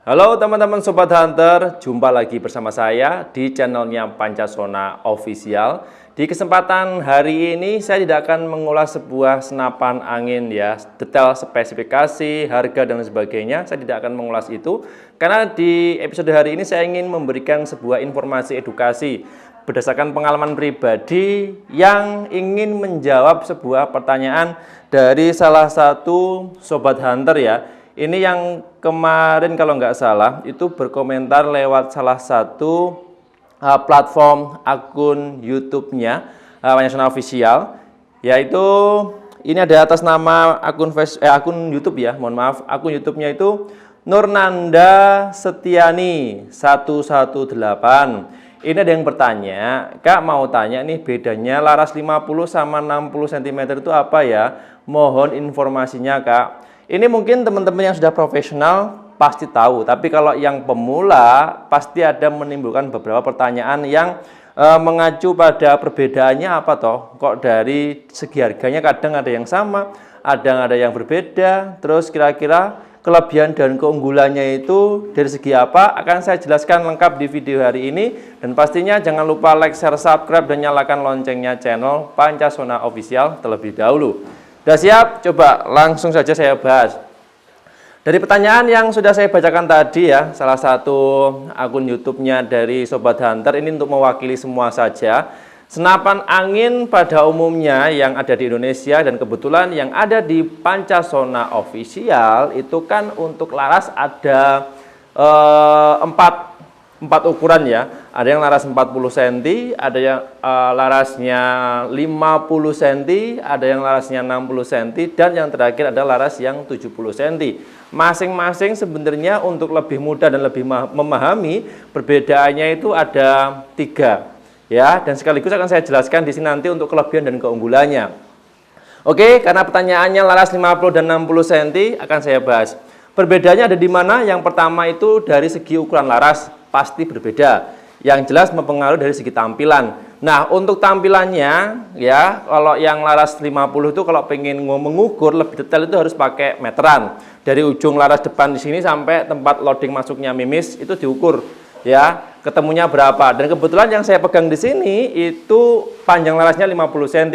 Halo teman-teman Sobat Hunter, jumpa lagi bersama saya di channelnya Pancasona Official. Di kesempatan hari ini saya tidak akan mengulas sebuah senapan angin ya, detail spesifikasi, harga dan sebagainya. Saya tidak akan mengulas itu karena di episode hari ini saya ingin memberikan sebuah informasi edukasi berdasarkan pengalaman pribadi yang ingin menjawab sebuah pertanyaan dari salah satu Sobat Hunter ya. Ini yang kemarin kalau nggak salah itu berkomentar lewat salah satu platform akun YouTube-nya Pancasona Official, yaitu ini ada atas nama akun YouTube ya, mohon maaf, akun YouTube-nya itu Nurnanda Setiani 118. Ini ada yang bertanya, Kak mau tanya nih bedanya laras 50 sama 60 cm itu apa ya? Mohon informasinya Kak. Ini mungkin teman-teman yang sudah profesional pasti tahu, tapi kalau yang pemula pasti ada menimbulkan beberapa pertanyaan yang mengacu pada perbedaannya apa toh? Kok dari segi harganya kadang ada yang sama, ada yang berbeda, terus kira-kira kelebihan dan keunggulannya itu dari segi apa? Akan saya jelaskan lengkap di video hari ini, dan pastinya jangan lupa like, share, subscribe, dan nyalakan loncengnya channel Pancasona Official terlebih dahulu. Sudah siap? Coba langsung saja saya bahas. Dari pertanyaan yang sudah saya bacakan tadi ya, salah satu akun YouTube-nya dari Sobat Hunter, ini untuk mewakili semua saja. Senapan angin pada umumnya yang ada di Indonesia dan kebetulan yang ada di Pancasona Official itu kan untuk laras ada empat ukuran ya. Ada yang laras 40 cm, ada yang larasnya 50 cm, ada yang larasnya 60 cm, dan yang terakhir ada laras yang 70 cm. Masing-masing sebenarnya untuk lebih mudah dan lebih memahami perbedaannya itu ada 3 ya, dan sekaligus akan saya jelaskan di sini nanti untuk kelebihan dan keunggulannya. Oke, karena pertanyaannya laras 50 dan 60 cm akan saya bahas. Perbedaannya ada di mana? Yang pertama itu dari segi ukuran laras pasti berbeda. Yang jelas mempengaruhi dari segi tampilan. Nah, untuk tampilannya ya, kalau yang laras 50 itu kalau pengen mengukur lebih detail itu harus pakai meteran. Dari ujung laras depan di sini sampai tempat loading masuknya mimis itu diukur ya, ketemunya berapa. Dan kebetulan yang saya pegang di sini itu panjang larasnya 50 cm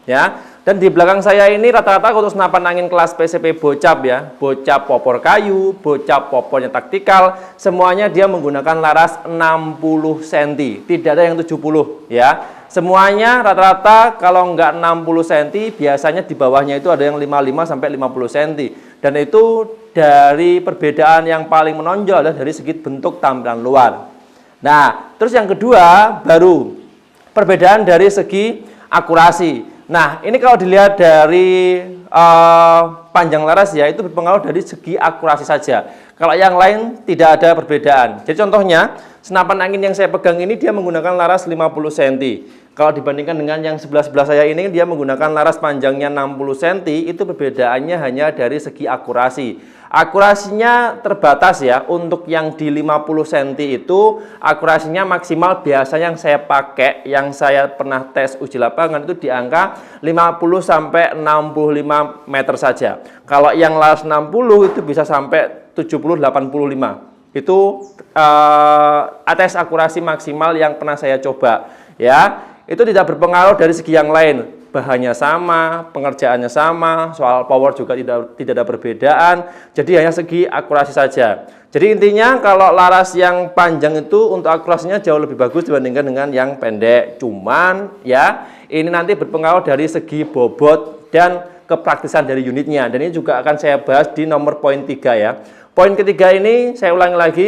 ya. Dan di belakang saya ini rata-rata untuk senapan angin kelas PCP bocap ya, bocap popor kayu, bocap popornya taktikal, semuanya dia menggunakan laras 60 cm, tidak ada yang 70 ya. Semuanya rata-rata kalau enggak 60 cm, biasanya di bawahnya itu ada yang 55 sampai 50 cm. Dan itu dari perbedaan yang paling menonjol adalah dari segi bentuk tampilan luar. Nah, terus yang kedua baru perbedaan dari segi akurasi. Nah, ini kalau dilihat dari panjang laras ya, itu berpengaruh dari segi akurasi saja. Kalau yang lain tidak ada perbedaan. Jadi contohnya, senapan angin yang saya pegang ini dia menggunakan laras 50 cm. Kalau dibandingkan dengan yang sebelah-sebelah saya ini, dia menggunakan laras panjangnya 60 cm, itu perbedaannya hanya dari segi akurasi. Akurasinya terbatas ya, untuk yang di 50 cm itu akurasinya maksimal biasanya yang saya pakai, yang saya pernah tes uji lapangan itu di angka 50 sampai 65 meter saja. Kalau yang laras 60 itu bisa sampai 70-85. Itu ATS akurasi maksimal yang pernah saya coba ya. Itu tidak berpengaruh dari segi yang lain. Bahannya sama, pengerjaannya sama, soal power juga tidak ada perbedaan. Jadi hanya segi akurasi saja. Jadi intinya kalau laras yang panjang itu untuk akurasinya jauh lebih bagus dibandingkan dengan yang pendek. Cuman ya ini nanti berpengaruh dari segi bobot dan kepraktisan dari unitnya. Dan ini juga akan saya bahas di nomor poin 3 ya. Poin ketiga ini saya ulangi lagi.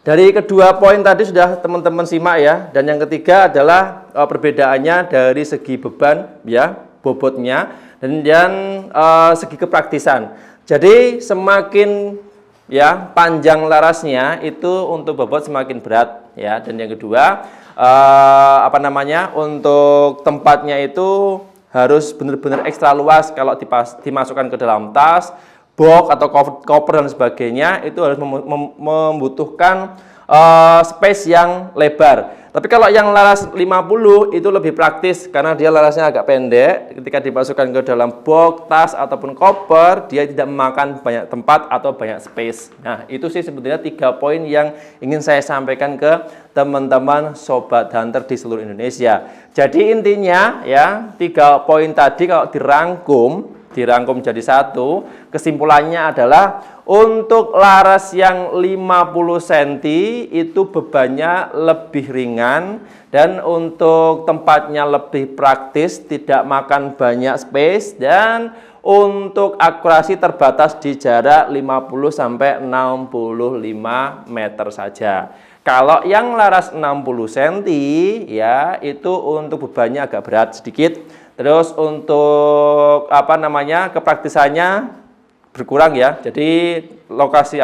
Dari kedua poin tadi sudah teman-teman simak ya, dan yang ketiga adalah perbedaannya dari segi beban ya, bobotnya, dan segi kepraktisan. Jadi semakin ya panjang larasnya itu untuk bobot semakin berat ya, dan yang kedua untuk tempatnya itu harus benar-benar ekstra luas. Kalau dimasukkan ke dalam tas, box atau koper dan sebagainya, itu harus membutuhkan space yang lebar. Tapi kalau yang laras 50 itu lebih praktis karena dia larasnya agak pendek. Ketika dimasukkan ke dalam box, tas ataupun koper, dia tidak memakan banyak tempat atau banyak space. Nah, itu sih sebetulnya 3 poin yang ingin saya sampaikan ke teman-teman sobat hunter di seluruh Indonesia. Jadi intinya ya, 3 poin tadi kalau dirangkum jadi satu, kesimpulannya adalah untuk laras yang 50 cm itu bebannya lebih ringan dan untuk tempatnya lebih praktis, tidak makan banyak space, dan untuk akurasi terbatas di jarak 50 sampai 65 meter saja. Kalau yang laras 60 cm ya itu untuk bebannya agak berat sedikit. Terus untuk kepraktisannya berkurang ya. Jadi lokasi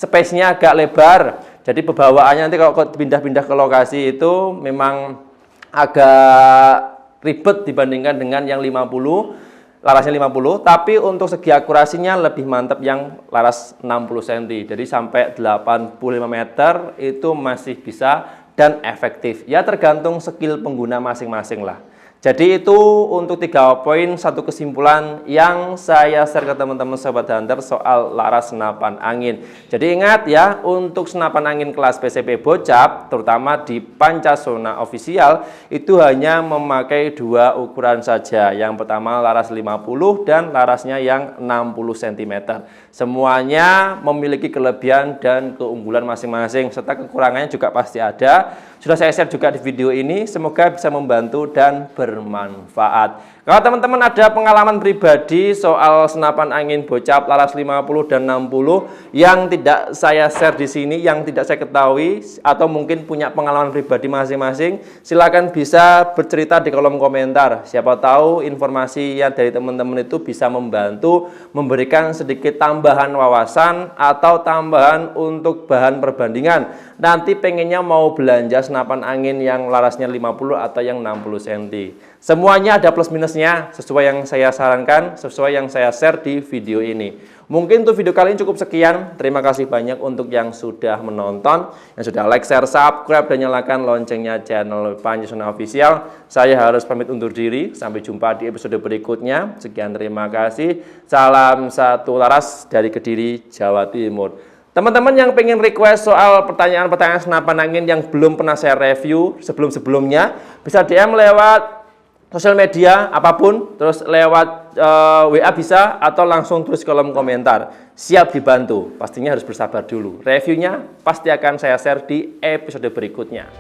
space-nya agak lebar. Jadi pembawaannya nanti kalau pindah-pindah ke lokasi itu memang agak ribet dibandingkan dengan yang 50. Larasnya 50, tapi untuk segi akurasinya lebih mantap yang laras 60 cm. Jadi sampai 85 meter itu masih bisa dan efektif. Ya tergantung skill pengguna masing-masing lah. Jadi itu untuk 3 poin, satu kesimpulan yang saya share ke teman-teman sobat hunter soal laras senapan angin. Jadi ingat ya, untuk senapan angin kelas PCP Bocap, terutama di Pancasona Official, itu hanya memakai 2 ukuran saja. Yang pertama laras 50 dan larasnya yang 60 cm. Semuanya memiliki kelebihan dan keunggulan masing-masing, serta kekurangannya juga pasti ada. Sudah saya share juga di video ini, semoga bisa membantu dan bermanfaat. Kalau teman-teman ada pengalaman pribadi soal senapan angin Bocap laras 50 dan 60 yang tidak saya share di sini, yang tidak saya ketahui, atau mungkin punya pengalaman pribadi masing-masing, silakan bisa bercerita di kolom komentar. Siapa tahu informasi yang dari teman-teman itu bisa membantu memberikan sedikit tambahan wawasan atau tambahan untuk bahan perbandingan. Nanti pengennya mau belanja senapan angin yang larasnya 50 atau yang 60 cm. Semuanya ada plus minusnya, sesuai yang saya sarankan, sesuai yang saya share di video ini. Mungkin untuk video kali ini cukup sekian. Terima kasih banyak untuk yang sudah menonton, yang sudah like, share, subscribe, dan nyalakan loncengnya channel Pancasona Official. Saya harus pamit undur diri. Sampai jumpa di episode berikutnya. Sekian, terima kasih. Salam satu laras dari Kediri, Jawa Timur. Teman-teman yang pengen request soal pertanyaan-pertanyaan senapan angin yang belum pernah saya review sebelum-sebelumnya, bisa DM lewat sosial media apapun, terus lewat WA bisa, atau langsung tulis kolom komentar. Siap dibantu, pastinya harus bersabar dulu. Reviewnya pasti akan saya share di episode berikutnya.